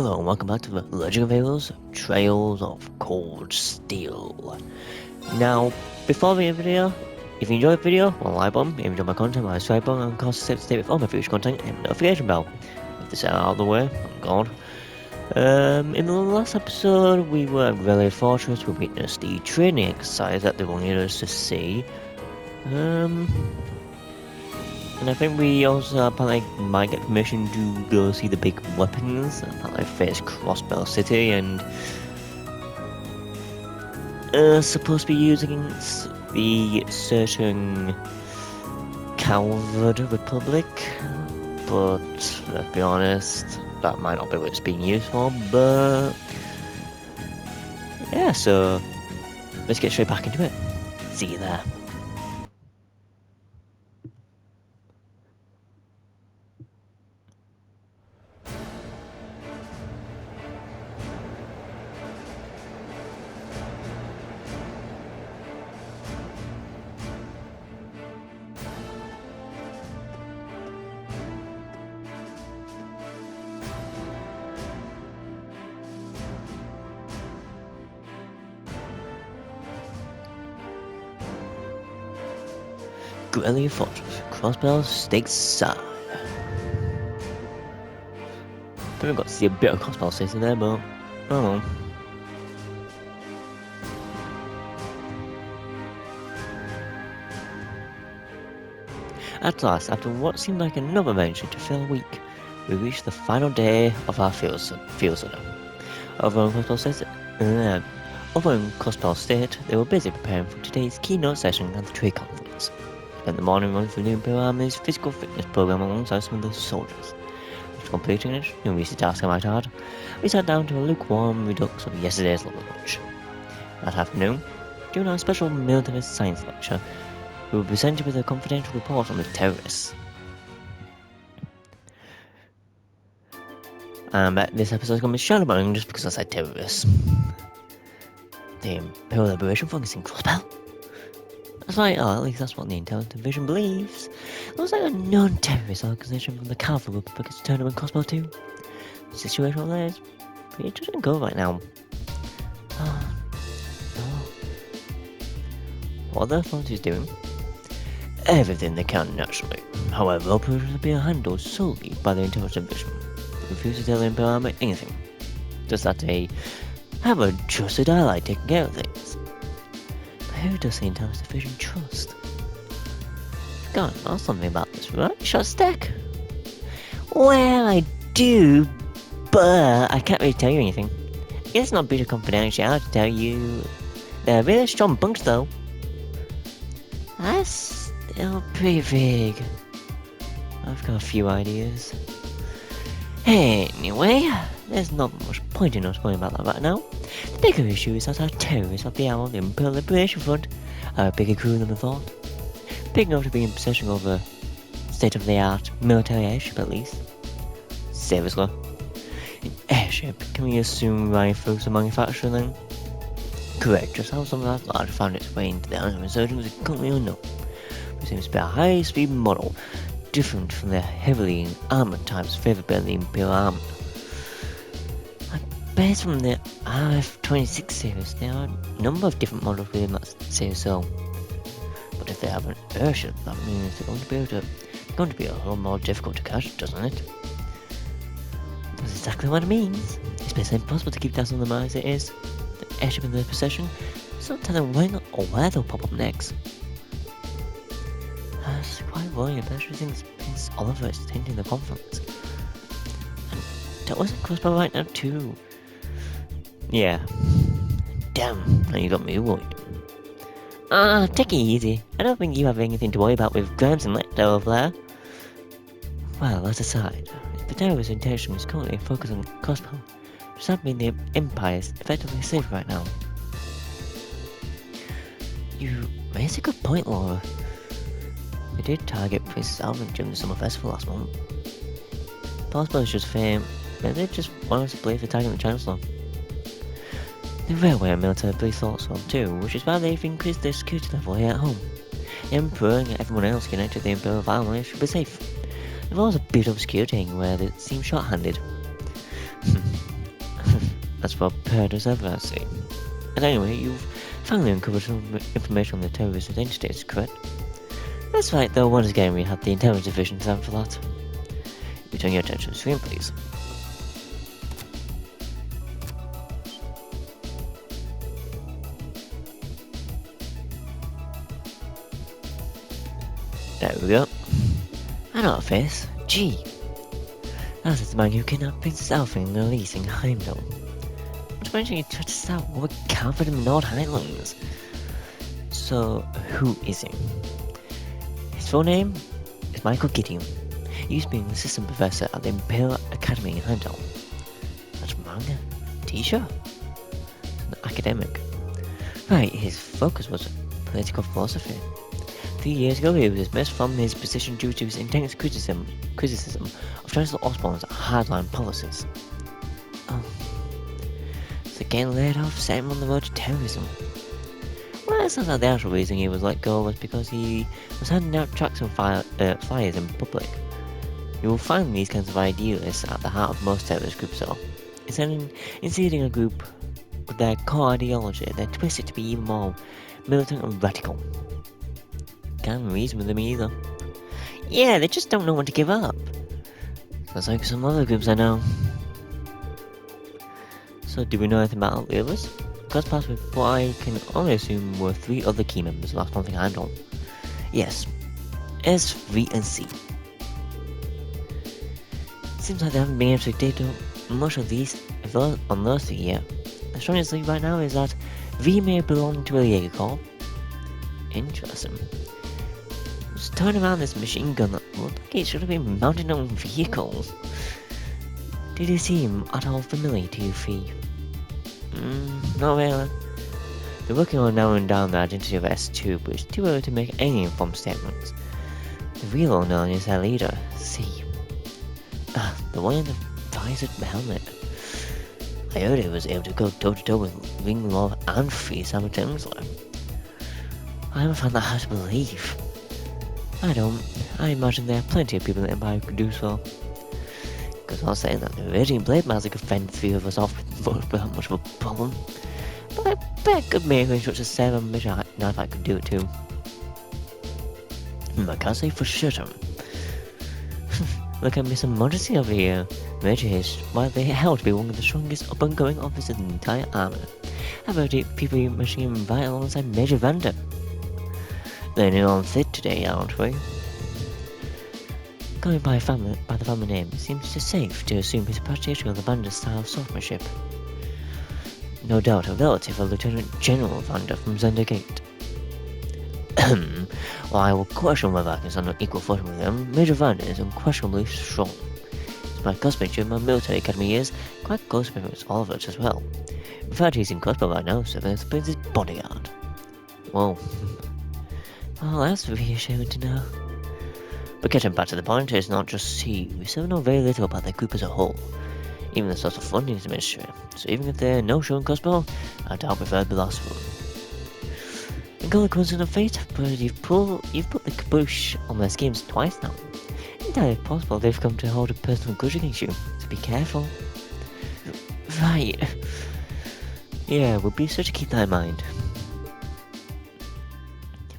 Hello and welcome back to the Legend of Heroes Trails of Cold Steel. Now, before the video, if you enjoyed the video, like button. If you enjoyed my content, subscribe button, and of course stay with all my future content and notification bell. With this out of the way, I'm gone. In the last episode, we were at Garellia Fortress. We witnessed the training exercise that they wanted us to see. And I think we also apparently might get permission to go see the big weapons. Apparently face Crossbell City and supposed to be using the certain Calvard Republic, but let's be honest, that might not be what it's being used for. But yeah, so let's get straight back into it. See you there. Garellia Fortress, Crossbell Stateside. I think we got to see a bit of Crossbell City there, but oh well. At last, after what seemed like another adventure to fill a week, we reached the final day of our field center. Over in Crossbell State, they were busy preparing for today's keynote session at the trade conference. Spent the morning running through the Imperial Army's physical fitness program alongside some of the soldiers. After completing it, no easy task I might add, we sat down to a lukewarm redux of yesterday's lunch. That afternoon, during our special military science lecture, we were presented with a confidential report on the terrorists. This episode is going to be shadowboning just because I said terrorists. The Imperial Liberation Front is in Crossbell. That's right, or at least that's what the Intelligence Division believes. It looks like a non-terrorist organisation from the Calvard Republic is turned up in Crossbell too. The situation over there is pretty touch and go right now. What the authorities doing? Everything they can, naturally. However, operations are being handled solely by the Intelligence Division. They refuse to tell the Imperial Army anything. Just that they have a trusted ally taking care of things. Who does the Intelligence Division trust? God, I know something about this, right? Shotstack? Well, I do, but I can't really tell you anything. It's not breach of confidentiality to tell you. They're a really strong bunch, though. That's still pretty vague. I've got a few ideas. Anyway, there's not much point in us worrying about that right now. The bigger issue is that our terrorists of the hour, the Imperial Liberation Front, are a bigger crew than we thought. Big enough to be in possession of a state-of-the-art military airship at least. Seriously. An airship? Can we assume rifles are manufactured then? Correct, just how something that large found its way into the hands of insurgents is currently unknown. It seems to be a high-speed model, different from the heavily armoured types favoured by the Imperial Army. Based from the RF-26 series, there are a number of different models within that series, so. But if they have an airship, that means they're going to be a whole more difficult to catch, doesn't it? That's exactly what it means. It's basically impossible to keep tabs on them as it is. The airship in their possession, so don't tell them when or where they'll pop up next. It's quite worrying, especially since Prince Oliver is attending the conference. And that wasn't Crossbow right now too. Yeah. Damn, now you got me worried. Take it easy. I don't think you have anything to worry about with Grimes and Lecter over there. Well, that aside, the terrorist intention is currently focused on Crossbow. Does that mean the Empire is effectively safe right now? You raise a good point, Laura. They did target Princess Alvin during the summer festival last month. Possibly it's just fame, but they just want us to believe they're targeting the Chancellor. The railway and military police thought so too, which is why they've increased their security level here at home. The Emperor and everyone else connected to the Imperial family should be safe. There's always a bit of security where they seem short-handed. as prepared as ever, I see. And anyway, you've finally uncovered some information on the terrorist identities, correct? That's right, though once again we have the intelligence division time for that. Return your attention to the screen, please. There we go. I know a face. Gee. That is the man who kidnapped Princess Alpha and Elise in Heimdall. Not to mention he tried to start what counted in the North Highlands. So, who is he? His full name is Michael Gideon. He used to be an assistant professor at the Imperial Academy in Heimdall. That's manga, teacher, an academic. Right, his focus was political philosophy. 3 years ago, he was dismissed from his position due to his intense criticism of Chancellor Osborne's hardline policies. So getting laid off set him on the road to terrorism. Well, it sounds like the actual reason he was let go was because he was handing out tracts and flyers in public. You will find these kinds of idealists at the heart of most terrorist groups, though. Instead of inciting a group with their core ideology, they're twisted to be even more militant and radical. Can't reason with them either. Yeah, they just don't know when to give up. Sounds like some other groups I know. So, do we know anything about the others? Because past with what I can only assume were 3 other key members, that's one thing I know. Yes, S, V, and C. Seems like they haven't been able to dig up much of these on those 3 yet. The strongest lead right now is that V may belong to a Jaeger Corps. Interesting. Just turn around this machine gun that looked like it should have been mounted on vehicles. Did he seem at all familiar to you, Fee? Not really. They're working on narrowing down the identity of S2, but it's too early to make any informed statements. The real unknown is their leader, C. The one in the visored helmet. I heard he was able to go toe-to-toe with Ring Lord and Fee simultaneously. I haven't found that hard to believe. I imagine there are plenty of people in the Empire who could do so. Because I was saying that the Raging Blade Master could fend 3 of us off without much of a problem. But I bet good mage such as 7 Major Knife I could do it too. I can't say for certain. Look at Mr. Modesty over here. Major is widely held to be one of the strongest up-and-going officers in the entire army. How about it, people machine right alongside Major Vander? They're new on fit today, aren't we? Going by the family name, it seems safe to assume his appreciation of the Vander style of swordsmanship. No doubt a relative of Lieutenant General Vander from Zendergate. While I will question whether I can stand on equal footing with him, Major Vander is unquestionably strong. Despite cosplay during my military academy years, quite close with all of us as well. In fact, he's in cosplay right now, serving as the Prince's bodyguard. Whoa. Well, that's reassuring to know. But getting back to the point, it's not just C. We still know very little about the group as a whole. Even the source of funding is a mystery. So even if they're no show in cosplay, I doubt we've heard the last one. And call the coincidence of fate, but you've put the caboose on their schemes twice now. Entirely possible they've come to hold a personal grudge against you, so be careful. Right. Yeah, we'll be sure to keep that in mind.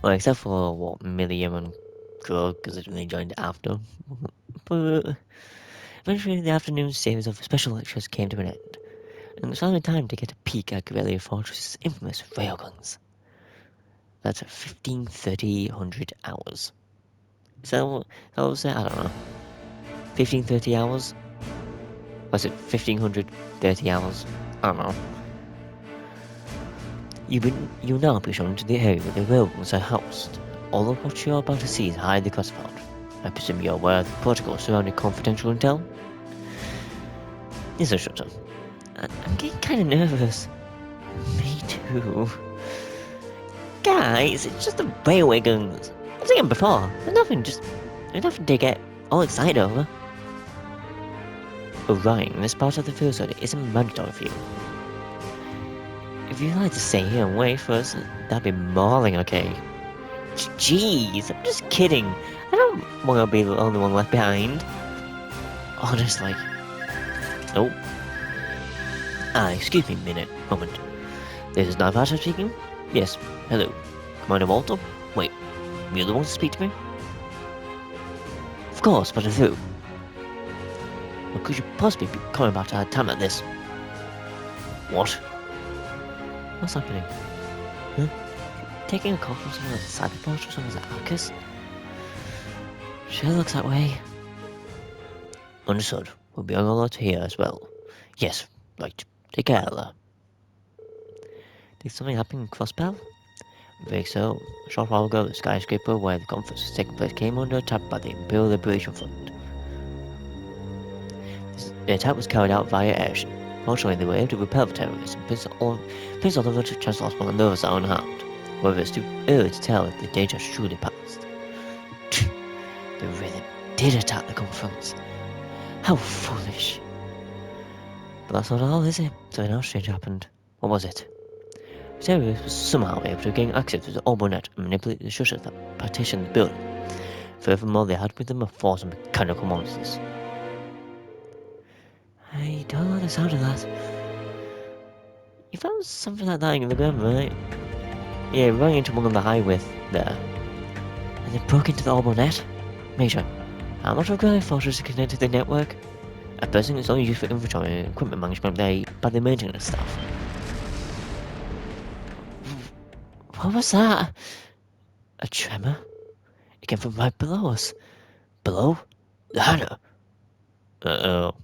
Well, except for what Momiyama and Crow, because they joined after. But eventually the afternoon series of special lectures came to an end, and it was finally time to get a peek at Garellia Fortress's infamous railguns. That's at 15:30 hours. Is that what was it? I don't know. 15:30 hours? Was it 1530 hours? I don't know. You'll now be shown to the area where the railguns are housed. All of what you're about to see is highly classified. I presume you're aware of the protocols surrounding confidential intel? Here's a shutter. I'm getting kind of nervous. Me too. Guys, it's just the railway guns. I've seen them before. There's nothing to get all excited over. Orion, this part of the field study isn't mandatory for you. If you'd like to stay here and wait for us, that'd be more than okay. Jeez, I'm just kidding. I don't want to be the only one left behind. Honestly. Nope. Excuse me a moment. This is Naivasha speaking? Yes, hello. Commander Walter? Wait, you're the one to speak to me? Of course, but who? Well, could you possibly be coming back to a time like this? What? What's happening? Huh? Taking a call from someone like Cyberport or someone like Arcus? Sure looks that way. Understood. We'll be on alert here as well. Yes, right. Take care, Ella. Did something happen in Crossbell? I think so. A short while ago, the skyscraper where the conference was taking place came under attack by the Imperial Liberation Front. The attack was carried out via airship. Fortunately, they were able to repel the terrorists and place all of the Chancellor's and others are unharmed. However, it's too early to tell if the danger has truly passed. They really did attack the conference. How foolish. But that's not all, is it? Something else strange happened. What was it? The terrorists were somehow able to gain access to the orbital net and manipulate the shutters that partitioned the building. Furthermore, they had with them a force of mechanical monsters. I don't know the sound of that. You found something like that in the ground, right? Yeah, running into one of the highways there. And it broke into the orbital net? Major, how much of Garellia forces are connected to the network? At present, it's only used for inventory and equipment management by the maintenance staff. What was that? A tremor? It came from right below us. Below? The hangar? Uh-oh.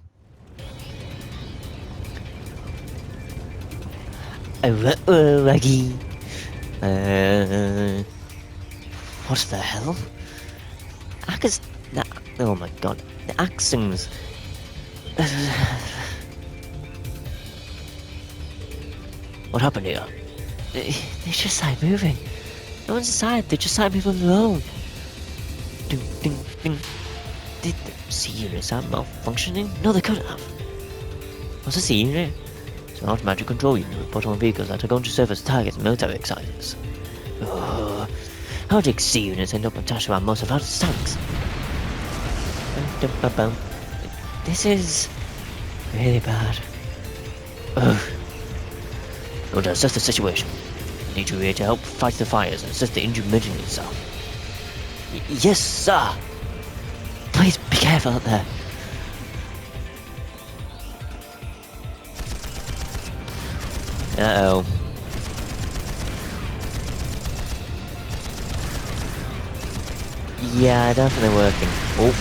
Raggy. What the hell? Oh my god. The accents. What happened here? They just started moving. No one's inside, they just started moving on their own. Ding, ding, ding. Did the C unit start malfunctioning? No, they couldn't have. What's a C unit? It's an automatic control unit we put on vehicles that are going to serve as targets and military exercises. How did C units end up attached around most of our tanks? This is really bad. We'll assess the situation. I need you here to help fight the fires and assist the injured military itself. Yes, sir! Please be careful out there. Uh-oh. Yeah, definitely working. Oh.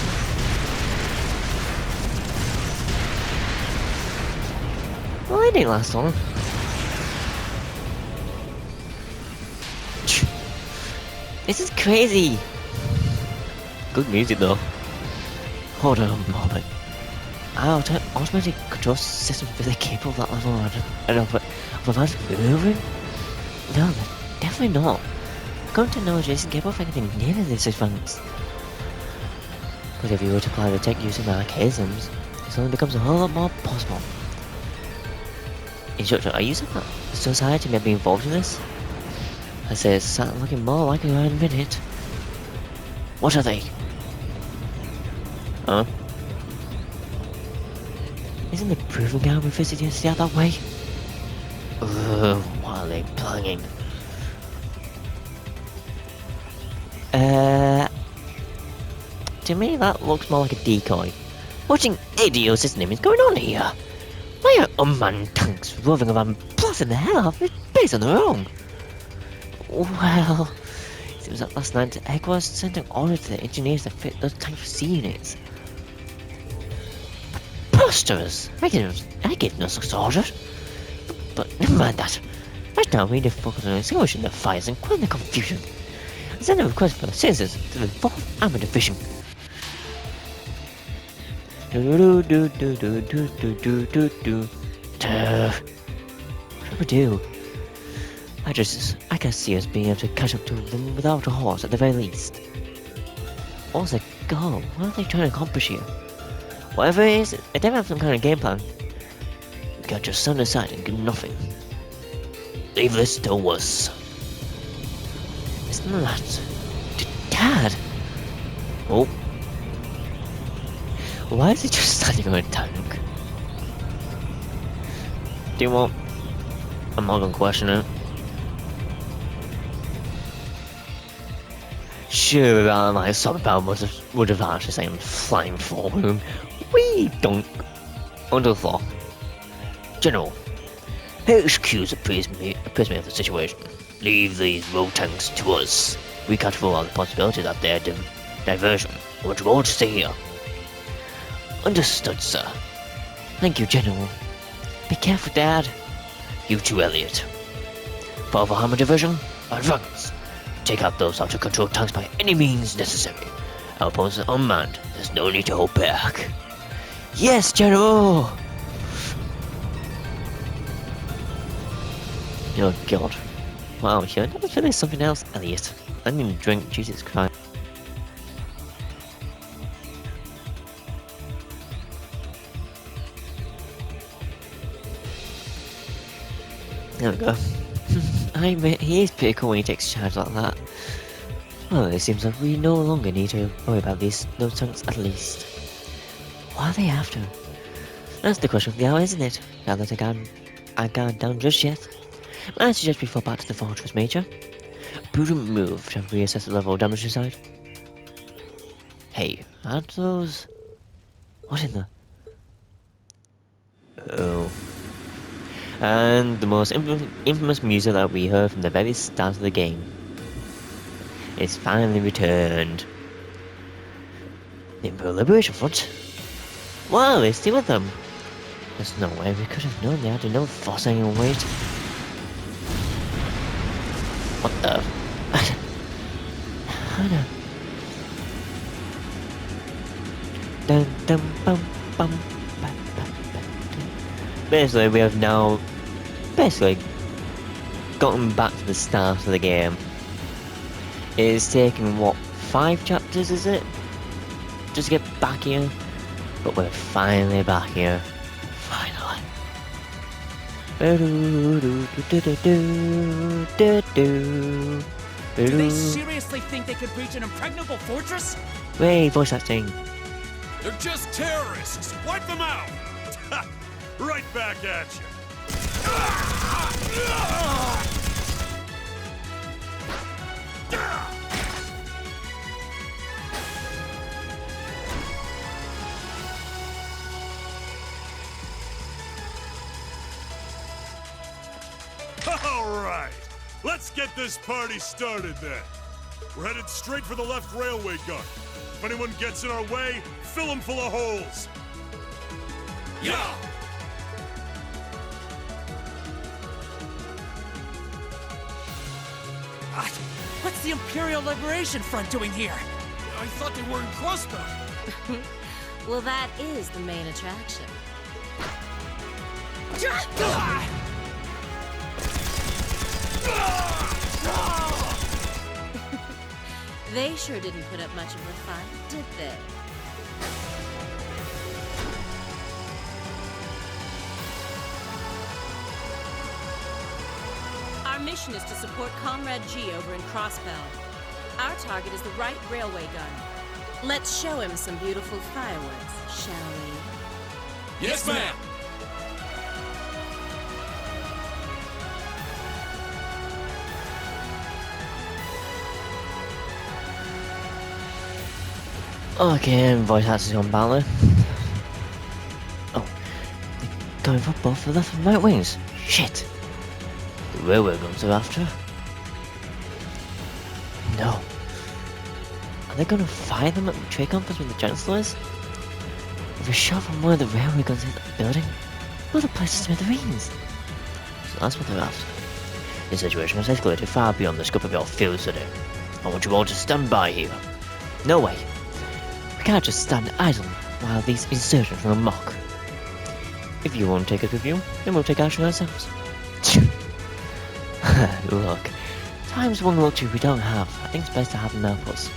Well, it didn't last long. This is crazy. Good music though. Hold on a moment. Our automatic control system really capable of that level of maneuvering? No, they're definitely not. Current technology isn't capable of anything nearly this advanced. But if you were to apply the tech using archaisms, it suddenly becomes a whole lot more possible. Instructor, are you saying that the society may be involved in this? I say it's starting looking more like it in a minute. What are they? Huh? Isn't the proving ground we visited yesterday out that way? What are they planning? To me that looks more like a decoy. What in idiosyncrasy is going on here? Why are unmanned tanks roving around blasting the hell out of this base on their own? Well, it seems that last night Egg was sent an order to the engineers to fit those tank C units. Preposterous! I gave no such order. But never mind that. Right now we need to focus on extinguishing the fires and quell the confusion. I send a request for the citizens to the 4th Armored Division. What do we do? I can see us being able to catch up to them without a horse at the very least. What's the goal? What are they trying to accomplish here? Whatever it is, they don't have some kind of game plan. We can't just stand aside and do nothing. Leave this to us. Isn't that... Dad? Oh. Why is he just standing on a tank? Do you want? I'm not gonna question it. Sure, my superpower would have actually sent flying for him. Wee dunk. Under the floor. General, HQ's appraised me of the situation. Leave these road tanks to us. We can't rule out the possibility that they're diversion. I want you all to stay here. Understood, sir. Thank you, General. Be careful, Dad. You too, Elliot. For Hammer Division, advance. Take out those out-of-control tanks by any means necessary. Our opponents are unmanned. There's no need to hold back. Yes, General! Oh, God. Wow, here, I never feel there's something else, Elliot. I need a drink, Jesus Christ. There we go. I admit, he is pretty cool when he takes charge like that. Well, it seems like we no longer need to worry about those tanks at least. What are they after? That's the question of the hour, isn't it? Now that I can't down just yet. I suggest we fall back to the fortress, Major. Prudent move to reassess the level of damage inside. Hey, aren't those... What in the... Oh. And the most infamous music that we heard from the very start of the game is finally returned. The Imperial Liberation Front? Wow, they're still with them. There's no way we could have known they had enough forcing and weight. What the? I know. Dun dun bum bum. Basically, we have now gotten back to the start of the game. It's taken what, 5 chapters, is it? Just to get back here. But we're finally back here. Finally. Do they seriously think they could breach an impregnable fortress? Wait, voice acting. They're just terrorists. Wipe them out. Right back at you. All right. Let's get this party started then. We're headed straight for the left railway gun. If anyone gets in our way, fill them full of holes. Yeah! What's the Imperial Liberation Front doing here? I thought they were in crossbow. Well, that is the main attraction. They sure didn't put up much of a fight, did they? Our mission is to support Comrade G over in Crossbell. Our target is the right railway gun. Let's show him some beautiful fireworks, shall we? Yes, ma'am. Okay, voice acting's gone badly. Oh, they're going for both the left and right wings. Shit. The railway guns are after. No. Are they gonna fire them at the trade conference with the Chancellor is? If a shot from one of the railway guns hit the building, well, the place is smithereens. So that's what they're after. The situation has escalated far beyond the scope of your field today. I want you all to stand by here. No way. We can't just stand idle while these insurgents run amok. If you won't take it with you, then we'll take action ourselves. Look, time's one luxury we don't have. I think it's best to have them help us.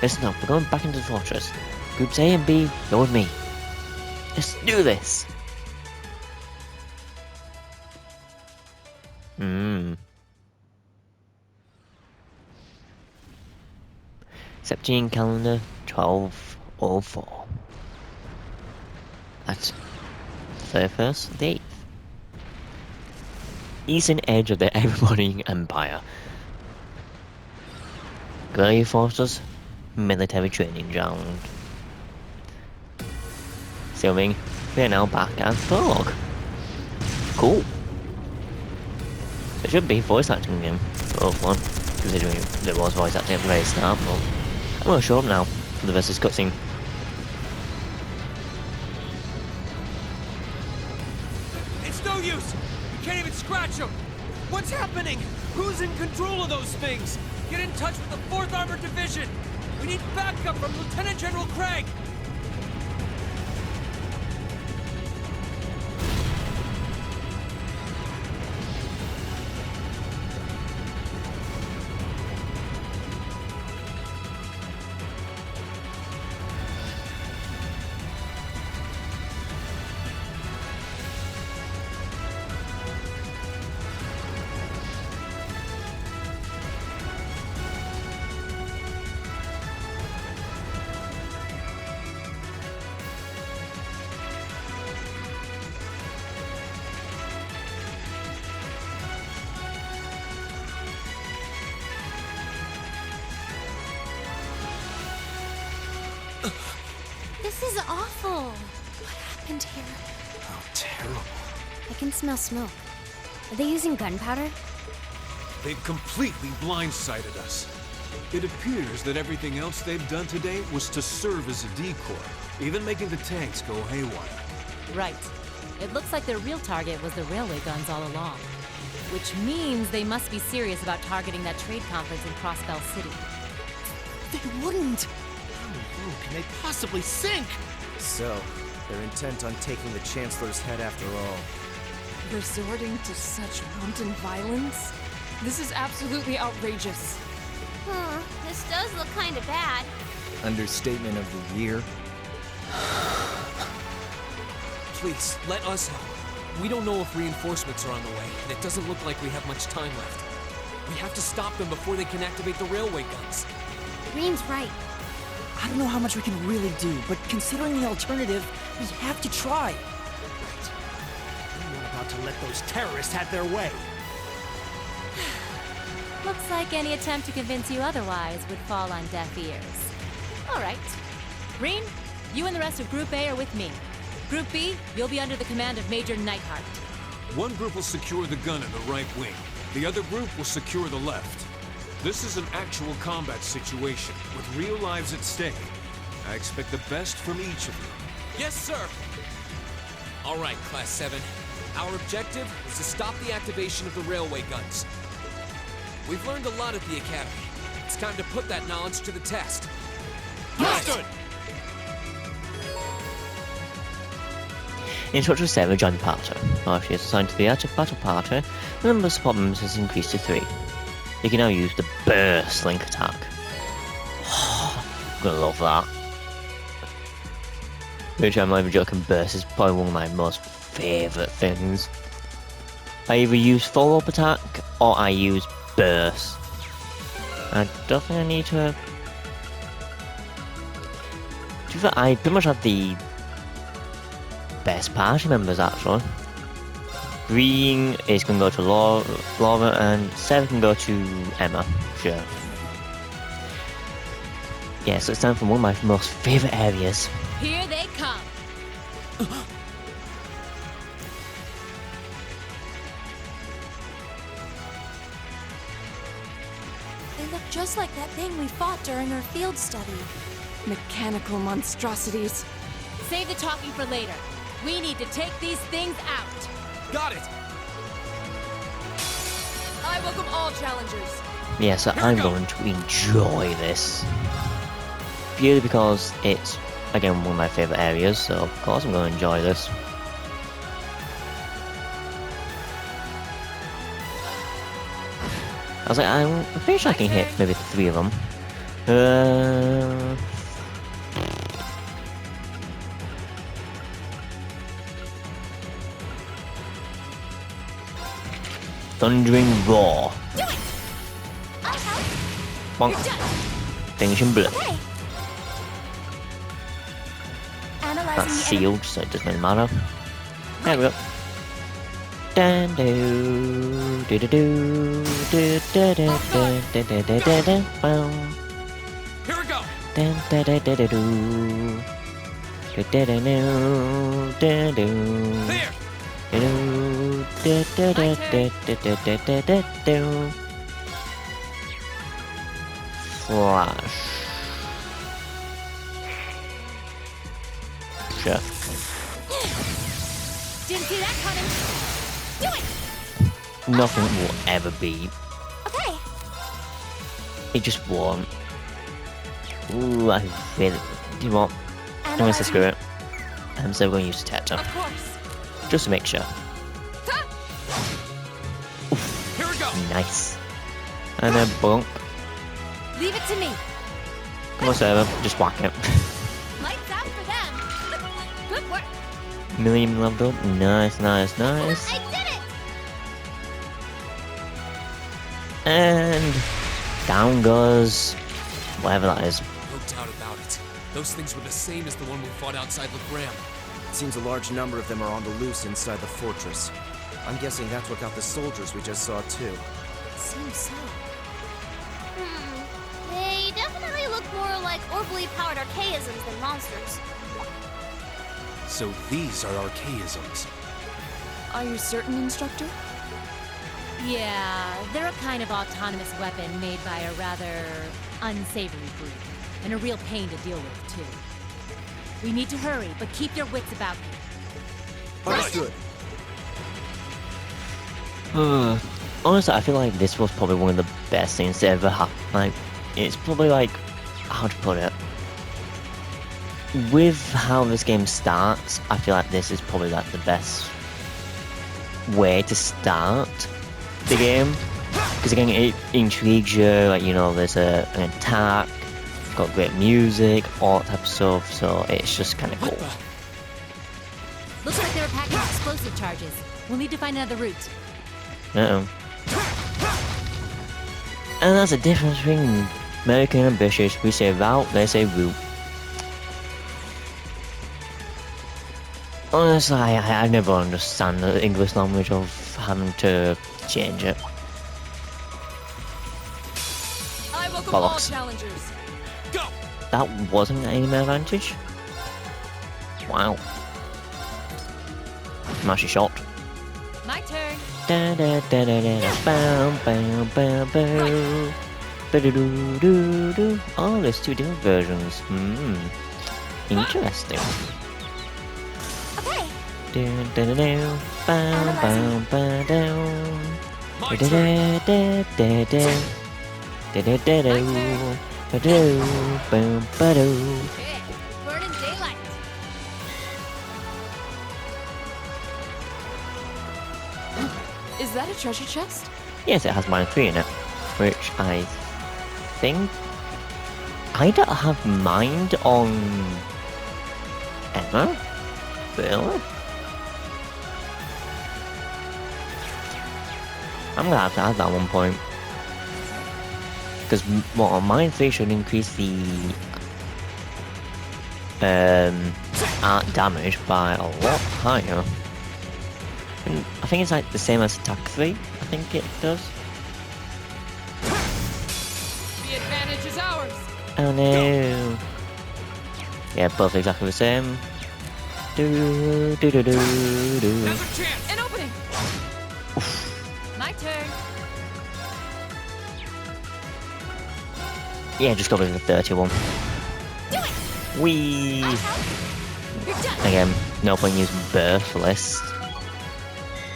Listen up, we're going back into the fortress. Groups A and B, go with me. Let's do this! Septine calendar 1204. That's 31st, the 8th. eastern edge of the ever-morning empire. Garellia forces, military training ground. Assuming we are now back at Fog. Cool. There should be voice acting in both one, considering there was voice acting at the very start, but I'm gonna show up now for the versus cutscene. It's no use! We can't even scratch them! What's happening? Who's in control of those things? Get in touch with the 4th Armored Division! We need backup from Lieutenant General Craig! This is awful. What happened here? Oh, terrible. I can smell smoke. Are they using gunpowder? They've completely blindsided us. It appears that everything else they've done today was to serve as a decoy, even making the tanks go haywire. Right. It looks like their real target was the railway guns all along. Which means they must be serious about targeting that trade conference in Crossbell City. They wouldn't! How low can they possibly sink? So, they're intent on taking the Chancellor's head after all. Resorting to such wanton violence? This is absolutely outrageous. This does look kinda bad. Understatement of the year. Please, let us help. We don't know if reinforcements are on the way, and it doesn't look like we have much time left. We have to stop them before they can activate the railway guns. Green's right. I don't know how much we can really do, but considering the alternative, we have to try. Right. We're not about to let those terrorists have their way. Looks like any attempt to convince you otherwise would fall on deaf ears. All right. Green, you and the rest of Group A are with me. Group B, you'll be under the command of Major Neidhart. One group will secure the gun in the right wing. The other group will secure the left. This is an actual combat situation, with real lives at stake. I expect the best from each of you. Yes, sir! All right, Class 7. Our objective is to stop the activation of the railway guns. We've learned a lot at the Academy. It's time to put that knowledge to the test. Understood! Instructor 7 joined the party. While she is assigned to the active battle party, the number of support members has increased to 3. You can now use the Burst Link attack. I'm gonna love that. Which I'm not even joking, Burst is probably one of my most favourite things. I either use follow-up attack or I use Burst. I don't think I need to... I pretty much have the best party members actually. Green is going to go to Laura and 7 can go to Emma. Sure. Yeah, so it's time for one of my most favourite areas. Here they come. They look just like that thing we fought during our field study. Mechanical monstrosities. Save the talking for later. We need to take these things out. Got it! I welcome all challengers. Yeah, so I'm going to enjoy this. Purely because it's, again, one of my favourite areas, so of course I'm going to enjoy this. I was like, I'm pretty sure I can hit maybe 3 of them. Thundering Roar. Do it! I'll help. Bonk. You're done. Finish in blood. Okay. Analyzing That's the enemy. sealed, so it doesn't really matter. There we go. Dun do do do do do do do do do do do do boom. Here we go. Dun da da da da do do da da do da do There. do da da da da da da da da do. Flash. Sure. Didn't see that coming. Do it! Nothing will ever beat. Okay. It just won't. Ooh, I feel it. Do you know what? I'm gonna say screw it. I'm still gonna use the Tactile. Of course. Just to make sure. Here we go. Nice. And then bump. Leave it to me. Come on, server. Just whack it. Lights out for them. Good work. Million level up. Nice, nice, nice. I did it. And down goes whatever that is. No doubt about it. Those things were the same as the one we fought outside Legram. It seems a large number of them are on the loose inside the fortress. I'm guessing that's what got the soldiers we just saw too. Seems so. They definitely look more like orally powered archaisms than monsters. So these are archaisms. Are you certain, Instructor? Yeah, they're a kind of autonomous weapon made by a rather unsavory group. And a real pain to deal with, too. We need to hurry, but keep your wits about you. Understood. Honestly, I feel like this was probably one of the best things to ever happen. Like, it's probably like, how to put it? With how this game starts, I feel like this is probably like the best way to start the game. Because again, it intrigues you, like, you know, there's an attack, got great music, all that type of stuff, so it's just kind of cool. Looks like they were packing explosive charges. We'll need to find another route. Uh-oh. And that's the difference between American and British. We say route, they say route. Honestly, I never understand the English language of having to change it. I welcome all Bollocks. challengers. Go. That wasn't any advantage? Wow. I'm actually shocked. My turn. Da da da da da da bam bam bam bam. Ba-da-doo-doo-doo. Oh, there's two different versions. Interesting. Okay. Dun, dun, dun, dun. Bam bam bam down. My Da turn. da da da da. Da da da da. Ba-doo. Bam ba-doo. Okay, burning daylight. Is that a treasure chest? Yes, it has -3 in it, which I think I don't have mind on Emma. Really? I'm gonna have to add that at one point because well, mind 3 should increase the art damage by a lot higher. And I think it's like the same as attack 3. I think it does. The advantage is ours. Oh no! Yeah, both exactly the same. Do do do do do. Another chance. An opening. My turn. Yeah, just go with the 31. Do it. Whee! You're done. Again, no point using burst list,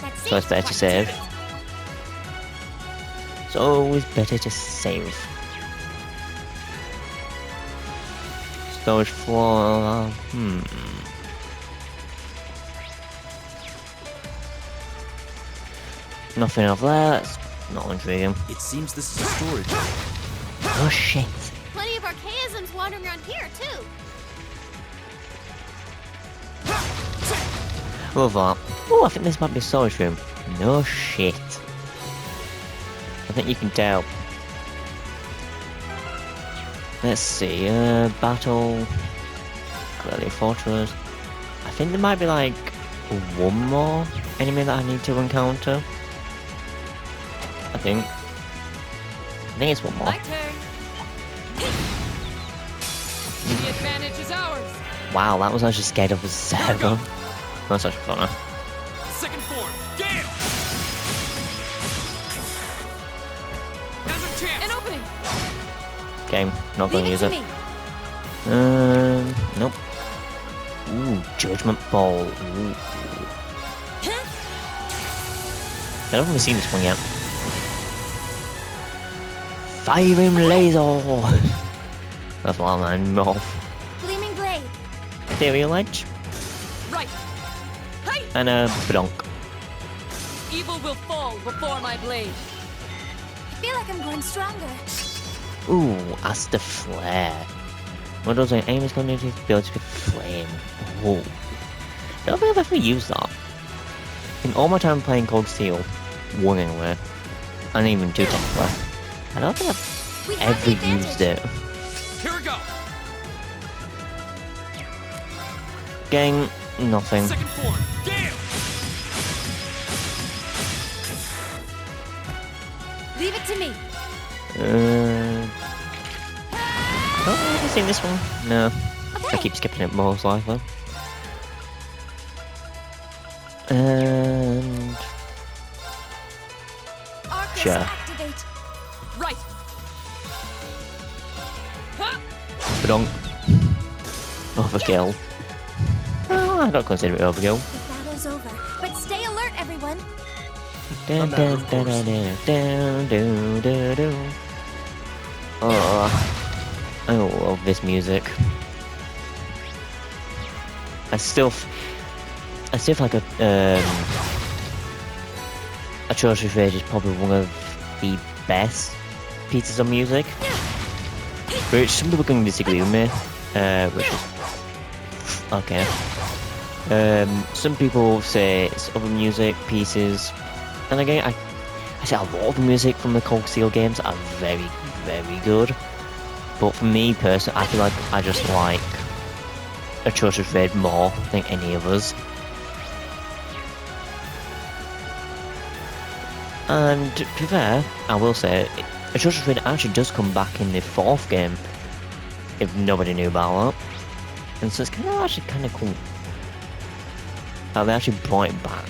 That's so it's better to save. It's always better to save. Storage floor. Nothing of that. It's not intriguing. It seems this is a storage area. Oh shit. Plenty of archaisms wandering around here, too. Love that. Oh, I think this might be a storage room. No shit. I think you can tell. Let's see, battle, Garellia Fortress. I think there might be like one more. enemy that I need to encounter. I think it's one more. My turn. The advantage is ours. Wow, that was actually scared of a zero. That's actually funny. Second form, Gale! Now's a chance! An opening. Game, not gonna use Leave it it. to me. Nope. Ooh, Judgment Ball. Ooh. I don't think seen this one yet. Firing Laser! That's what I'm off. Gleaming blade. Ethereal Edge. Right. Hey! And a Bronk. Evil will fall before my blade. I feel like I'm growing stronger. Ooh, Aster Flare. What does an aim is going to be able to flame? Ooh. I don't think I've ever used that. In all my time playing Cold Steel, one anyway, and even two technically, I don't think I've ever used it. Here we go! Getting nothing. Second form, Gale! Leave it to me. Oh, have you seen this one? No. I keep skipping it most likely. And Arcus sure. activate. Right. Huh? Bronk. Overkill. Oh, I don't consider it overkill. The battle's over, but stay alert, everyone. Dun, dun, dun, dun, dun, dun, dun, dun, dun. Oh, I love this music. I still feel like Atrocious is probably one of the best pieces of music. Which some people can disagree with me, which is okay. Some people say it's other music pieces, and again, I say a lot of the music from the Cold Steel games are very, very good. But for me personally, I feel like I just like Atrocious Raid more than any of us. And to be fair, I will say, Atrocious Raid actually does come back in the 4th game, if nobody knew about that. And so it's actually kind of cool how they actually brought it back.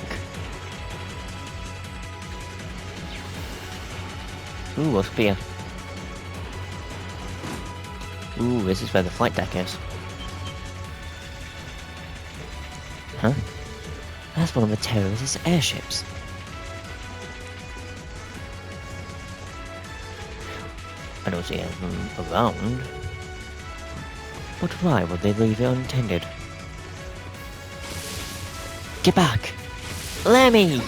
Ooh, a spear. Ooh, this is where the flight deck is. Huh? That's one of the terrorists' airships. I don't see anything around. But why would they leave it untended? Get back! Lemmy!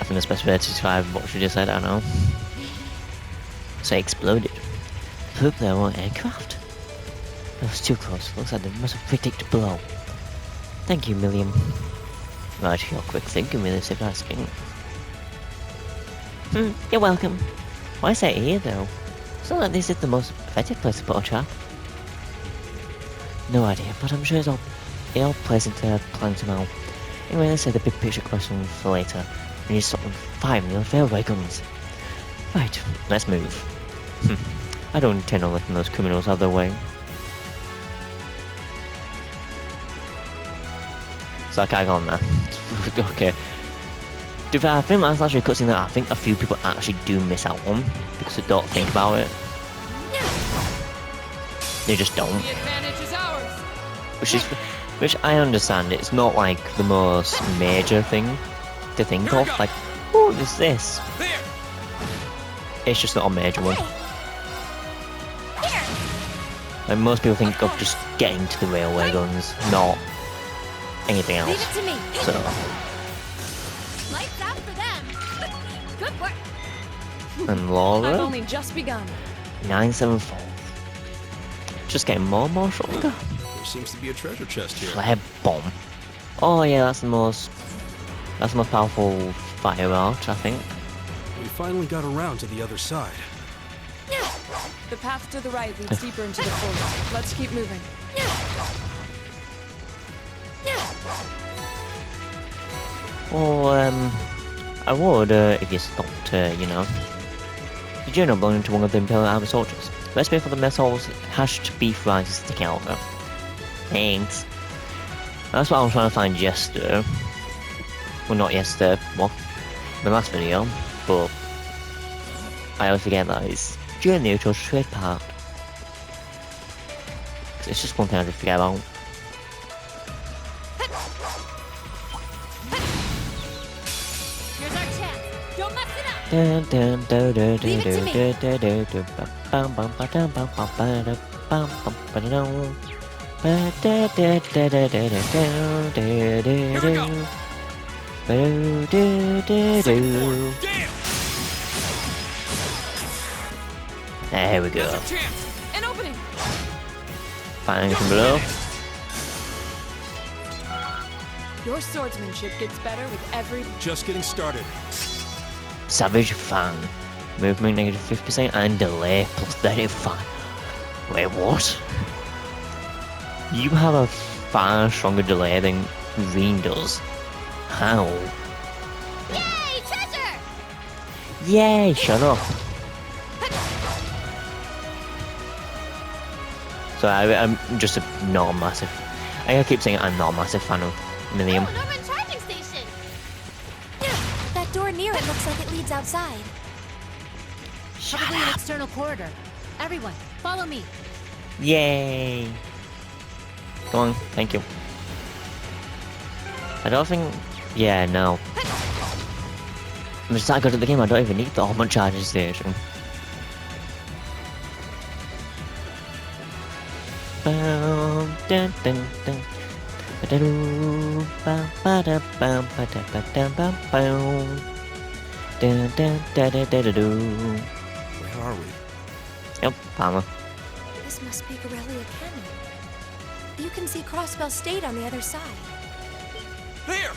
I think that's best way to describe what she just said, I don't know. So it exploded. Hope they were aircraft. That was too close. Looks like they must have predicted a blow. Thank you, Milliam. Right, your quick thinking really if asking. You're welcome. Why say here though? It's not like this is the most pathetic place to put a trap. No idea, but I'm sure it all plays into plan tomorrow. Anyway, let's say the big picture question for later. We need to stop them firing those railway guns. Right, let's move. I don't intend on letting those criminals out of their way. So I can't go on there. Okay. I think that's actually a cutscene that I think a few people actually do miss out on because they don't think about it. They just don't. The advantage is ours. Which I understand. It's not like the most major thing to think of. Like, oh, there's this. It's just not a major one. Like most people think of just getting to the railway guns, not anything else. Leave it to me. So. Lights out for them. Good work. And I've Laura, only just begun. 974. Just getting more and more stronger. There seems to be a treasure chest here. Flare bomb. Oh yeah, that's the most powerful fire art, I think. We finally got around to the other side. The path to the right leads deeper into the forest. Let's keep moving. Or, I would, if you stopped, you know. The Jindo belonging to one of the Imperial army soldiers. Recipe for the missiles, hashed beef rice sticking out though. Thanks. That's what I was trying to find yesterday. Well, not yesterday, well, the last video, but I always forget that it's during the Atrocious trade part. It's just one thing I just forget about. Here's our chance. Don't mess it up. Dun, dun, dun, dun, Leave it to dun, me. dun, dun, dun, dun, bum, bum, ba, dum, bum, bum, ba, dum, bum, bum, ba, dum. Ba, da, da, da, da, da, da, da, da, Here we go. ba, da, da, da. Damn! There we go. There's a chance! An opening! Firing from below. Your swordsmanship gets better with every... Just getting started. Savage fan. Movement negative 50% and delay plus 35. Wait, what? You have a far stronger delay than Green does. How? Yay, treasure! Yay, shut up. So I'm just not a massive. I keep saying I'm not a massive fan of Milliam. Oh, Norman charging station! That door near it looks like it leads outside. Probably an external corridor. Everyone, follow me. Yay! Go on, thank you. I don't think. Yeah, no. I'm just that good at the game. I don't even need the Ormond charging station. Bum, dun, dun, dun. Ba-da-doo, bum, ba-da-bum, ba-da-ba-dum, bum, bum. Dun, dun, da-da-da-da-doo. Where are we? Yep, Palmer. This must be Garellia Canyon. You can see Crossbell State on the other side. There!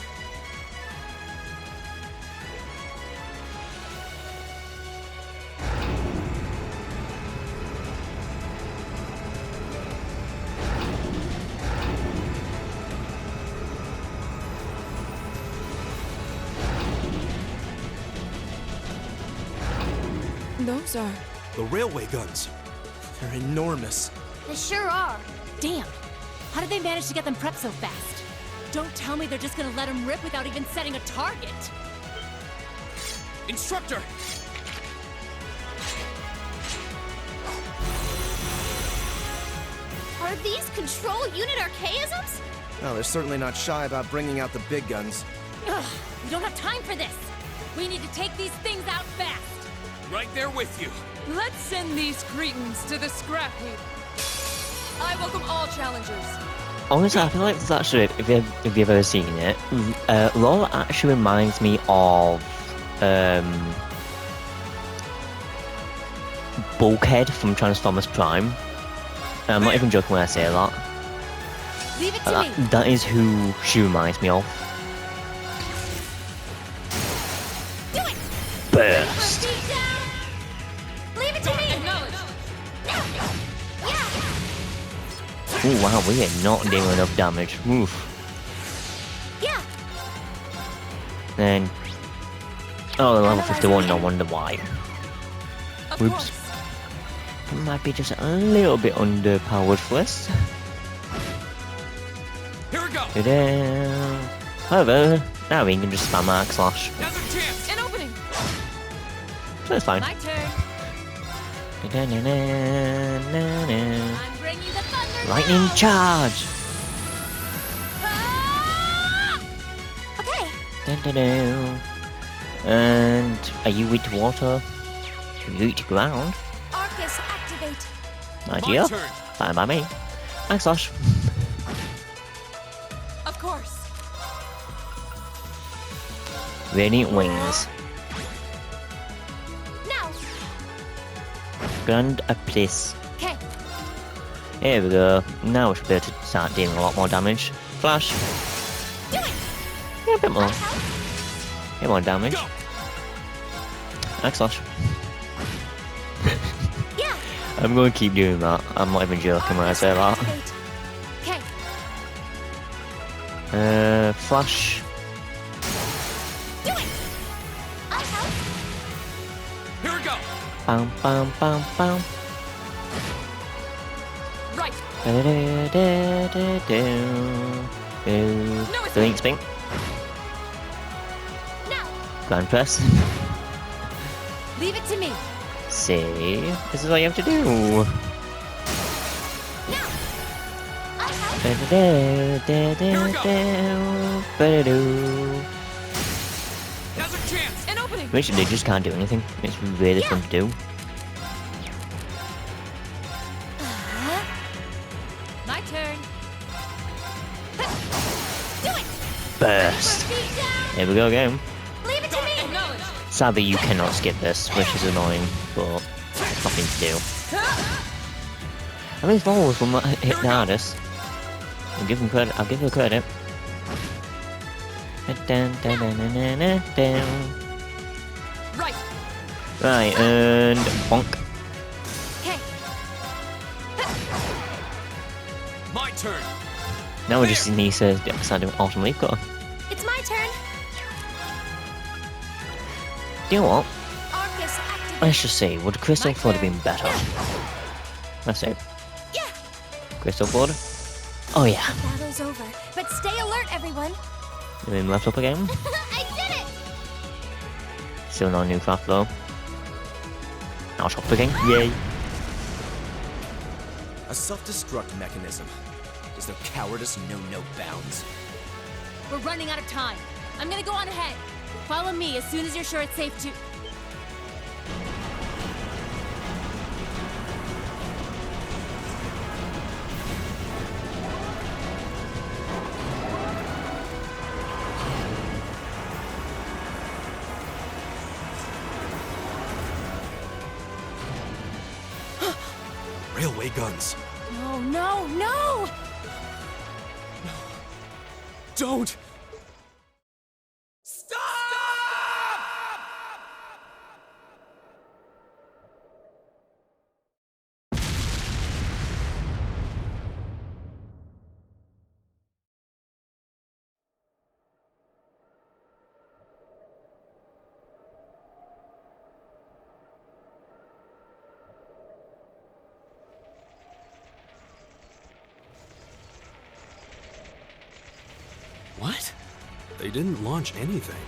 Those are... The railway guns. They're enormous. They sure are. Damn. How did they manage to get them prepped so fast? Don't tell me they're just gonna let them rip without even setting a target. Instructor! Are these control unit archaisms? No, they're certainly not shy about bringing out the big guns. Ugh, we don't have time for this. We need to take these things out fast. Right there with you. Let's send these cretins to the scrap heap. I welcome all challengers. Honestly, I feel like this actually, if you've ever seen it, Laura actually reminds me of Bulkhead from Transformers Prime. And I'm not even joking when I say that. Leave it to me. That is who she reminds me of. Do it! Burst. Feet down! Leave it to me! Yeah! Oh wow, we are not doing enough damage. Oof. Yeah! Then, oh, level 51. No wonder why. Of Oops. course. Might be just a little bit underpowered for us. Here we go! Ta-da. However, now we can just spam arc slash. Another chance! An opening! That's fine. My turn. Da-da-na-na-na-na. I'm bringing the thunder. Lightning now. charge! Ah! Okay. Da-da-da. And are you weak to water? Are you weak to ground? Arcus, activate. Idea? turn. Fine by me. Thanks, Slash. Of course. Radiant wings. Now. Grand Abyss. Okay. Here we go. Now we should be able to start dealing a lot more damage. Flash. Do it. Yeah, a bit more. I'll help. A bit more damage. Go! Thanks, Slash. Yeah. I'm going to keep doing that. I'm not even joking when I say that. Okay. Flash. Do it! I'll help. Here we go. Bam, bam, bam, bam. Right. Blink, spink. Now. Grand press. Leave it to me. See? This is what you have to do. Now. I'll help. Now's our chance. An opening. Actually, they just can't do anything. It's really fun to do. My turn. Do it! Burst. Feet down! Here we go again. Leave it to me! Sadly, you cannot skip this, which is annoying, but nothing to do. I mean, balls will not hit the hardest. I'll give them credit. I'll give them credit. Right. Right, and bonk. Okay. My turn. Now we just need to start doing Autumn Leaf Cutter. It's my turn. Do you know what? Arcus activate. Let's just say, would Crystal Flood have been better? Let's say. Yeah. Crystal Flood? Oh yeah. Battle's over, but stay alert, everyone. And then left up again. I did it! Still no new craft though. Now it's up again. Yay. A self-destruct mechanism. Does their cowardice know no bounds? We're running out of time. I'm gonna go on ahead. Follow me as soon as you're sure it's safe to... Railway guns. No, no, no! Don't. What? They didn't launch anything.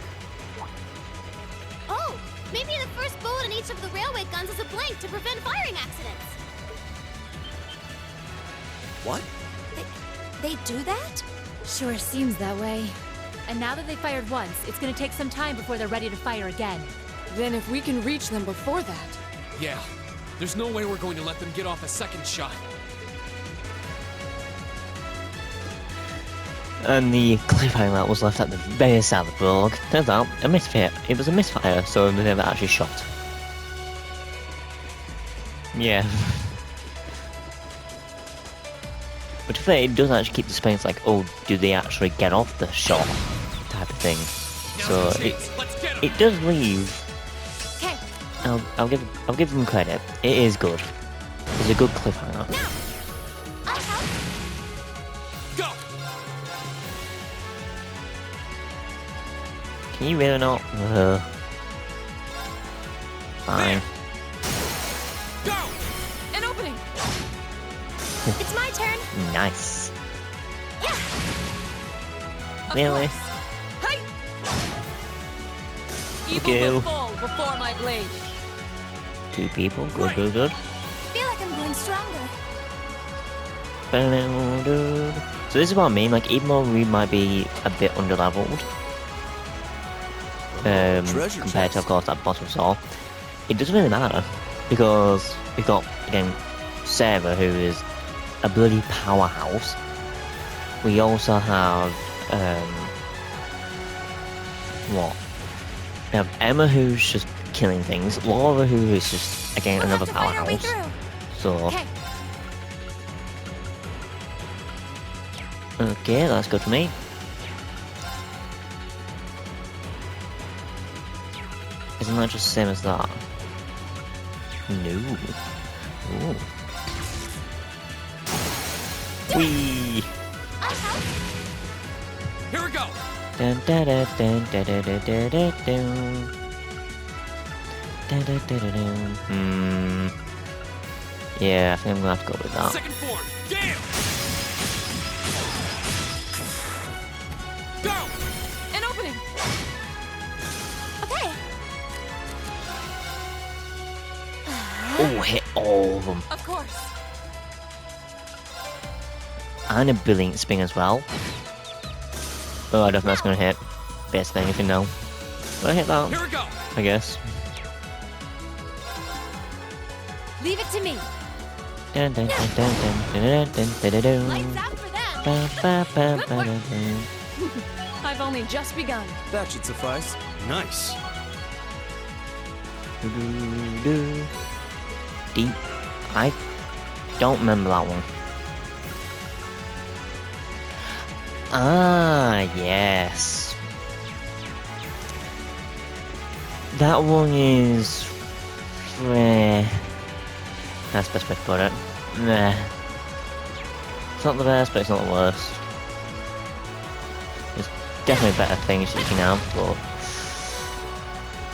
Oh, maybe the first bullet in each of the railway guns is a blank to prevent firing accidents. What? They do that? Sure seems that way. And now that they fired once, it's gonna take some time before they're ready to fire again. Then if we can reach them before that... Yeah. There's no way we're going to let them get off a second shot. And the cliffhanger that was left at the very start of the prologue. Turns out, a misfire. It was a misfire, so they never actually shot. Yeah. But to be fair, it does actually keep the suspense like, oh, do they actually get off the shot? Type of thing. So it does leave. Okay. I'll give them credit. It is good. It's a good cliffhanger. Now. I'll help. Go. Can you really not? Fine. Go. An opening! It's my turn. Nice. Yeah. Really? Hi! Evil Okay. will fall before my blade. Two people. Good, good, good. Feel like I'm growing stronger. So this is what I mean, like, even though we might be a bit underleveled, Treasure compared to, of chest. course, that bottom saw, it doesn't really matter, because we've got, again, Sarah, who is a bloody powerhouse. We also have, what? We have Emma, who's just killing things, Laura, who is just, again, We'll another have to find our way powerhouse. through. So, Okay. okay, that's good for me. Isn't that just the same as that? No. Ooh. Whee! Here we go. Dun da da dun da da da da da dun. Da da da da dun. Yeah, I think I'm gonna have to go with that. Second form. Gale. Go. An opening. Okay. Oh, hit all of them. Of course. And a brilliant spin as well. Oh, I don't think that's gonna hit. Best thing if you know. But I hit that, Here we go. I guess. Leave it to me. Dun dun dun dun dun dun dun dun dun. Lights out for them. Ba ba ba ba dun dun. I've only just begun. That should suffice. Nice. Do, do, do. Deep. I don't remember that one. Ah, yes. That one is... that's the best way to put it. Nah. It's not the best, but it's not the worst. There's definitely better things you can have, but...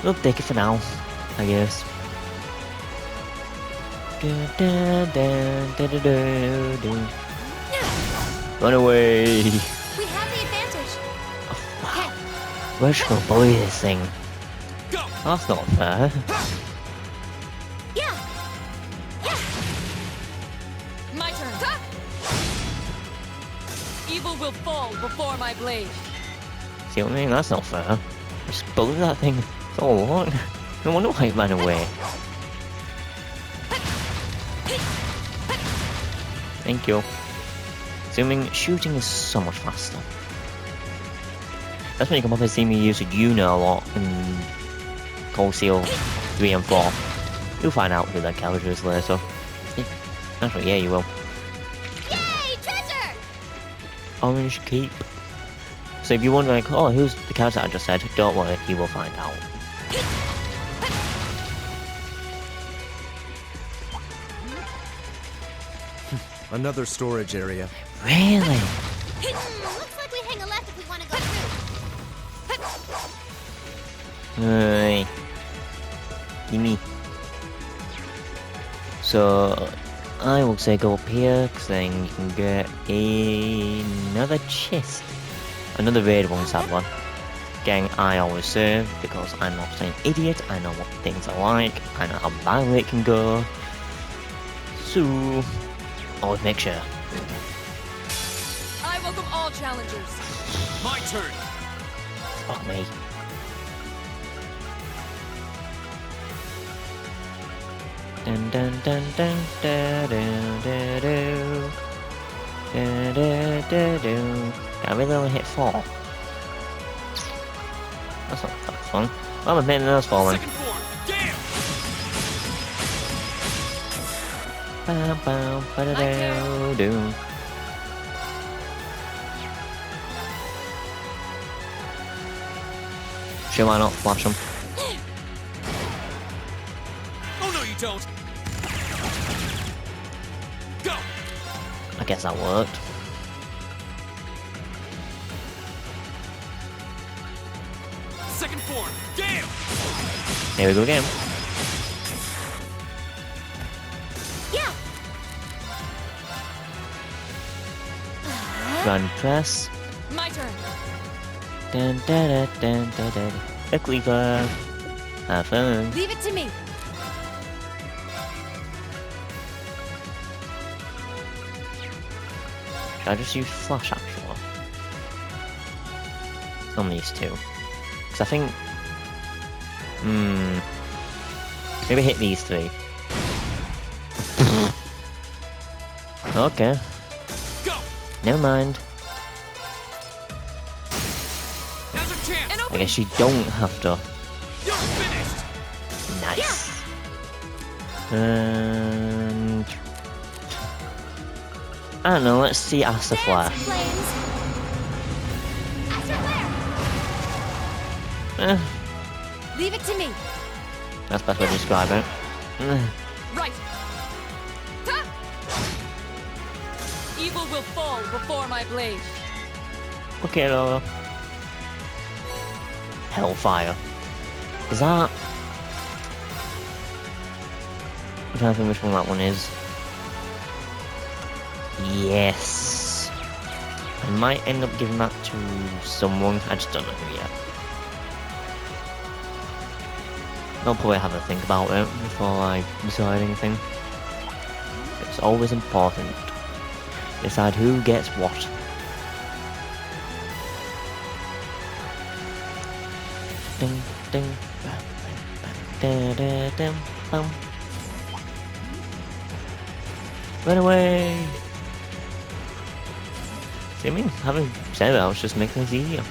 we'll take it for now, I guess. Run away! We have the advantage. Okay. Where should I bully this thing? Go. That's not fair. Yeah. Yeah. My turn. Evil will fall before my blade. See what I mean? That's not fair. Just bully that thing. That's all I want. No wonder why it ran away. Thank you. Assuming shooting is so much faster. That's when you can probably see me use a Yuno a lot in Cold Seal 3 and 4. You'll find out who that character is later. Yeah. Actually, yeah, you will. Yay, treasure! Orange Keep. So if you're wondering, like, oh, who's the character I just said? Don't worry, you will find out. Another storage area. Really? Looks like we hang a left if we want to go through. Hey. Gimme. So, I will say go up here, because then you can get another chest. Another raid one, sadly. Gang, I always serve, because I'm not an idiot, I know what things are like, I know how badly it can go. So, always make sure. I welcome all challengers. My turn. Fuck me. Dun dun dun dun da do da do da da da do. I really only hit 4. That's not that fun. I'm admitting that's falling. Second form. Gale. Bam bam ba da do do. Sure, why not flash them? Oh no, you don't. Go. I guess that worked. Second form. Gale. Here we go again. Yeah. Run press. My turn. Dun da da dun da da. A cleaver. Have fun. Leave it to me. Should I just use flash actually? On these two. Because I think... maybe hit these 3. Okay. Go. Never mind. Now's a chance. I guess you don't have to. You're finished. Nice. And... I don't know, let's see Asta Flare. Flames. Astro flare. Leave it to me. That's the best way to describe it. Right. Evil will fall before my blade. Okay, Hellfire. Is that... I'm trying to think which one that one is. Yes. I might end up giving that to someone. I just don't know who yet. I'll probably have a think about it before I decide anything. It's always important. Decide who gets what. Ding, ding, bam, bam, bam, da, da, dum, bum. Run away! See what I mean? Having said that, I was just making things easier.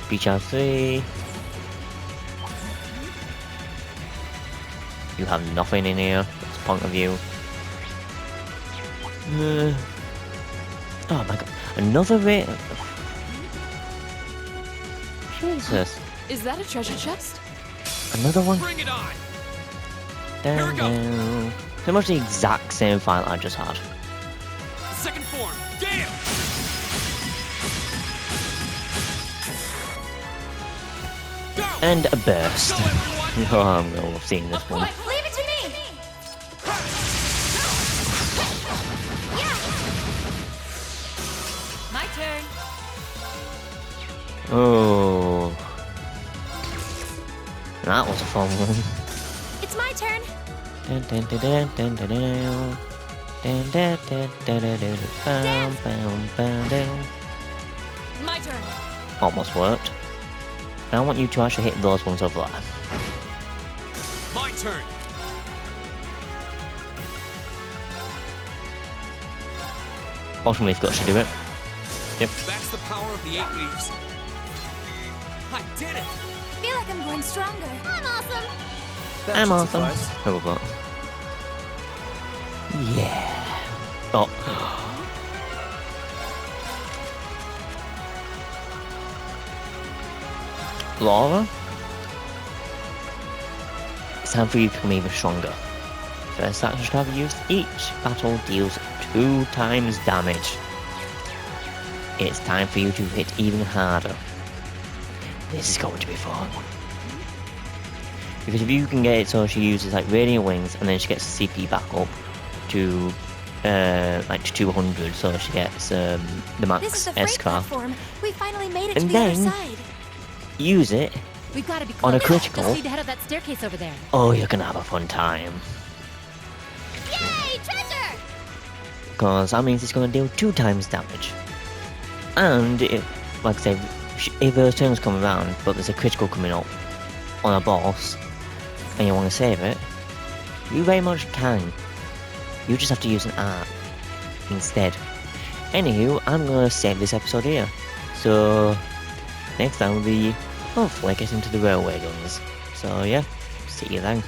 Beach out 3. You have nothing in here. That's the point of view. Oh my god. Another rate. Jesus. Is that a treasure chest? Another one? Bring it on! Down, down. Pretty much the exact same fight I just had. Second form, damn! Go! And a burst. Go, everyone! Oh, I'm gonna have seen this one. Leave it to me! My turn. Oh. That was a fun one. It's my turn! Dun, dun, dun, dun, dun, dun, dun. Dun, dun, dun, dun, dun, dun, bam, bam, bam, bam. My turn. Almost worked. Now I want you to actually hit those ones over there. My turn! Bottom leaf got to do it. Yep. That's the power of the 8 leaves. I did it! I feel like I'm growing stronger. I'm awesome! I'm awesome. How about that? Yeah. Oh. Laura? It's time for you to become even stronger. First action strategy used, each battle deals 2 times damage. It's time for you to hit even harder. This is going to be fun. Because if you can get it so she uses like radiant wings and then she gets CP back up to like to 200, so she gets the max This is the freight S-car. platform. We finally made it to And the other then side. use it We've got to be on a close. critical. Just need to head up that staircase over there. Oh, you're gonna have a fun time. Yay! Treasure! Because that means it's gonna deal 2 times damage. And it, like I say, if those turns come around, but there's a critical coming up on a boss, and you want to save it, you very much can. You just have to use an art instead. Anywho, I'm gonna save this episode here. So next time we'll be hopefully getting to the railway guns. So yeah, see you then.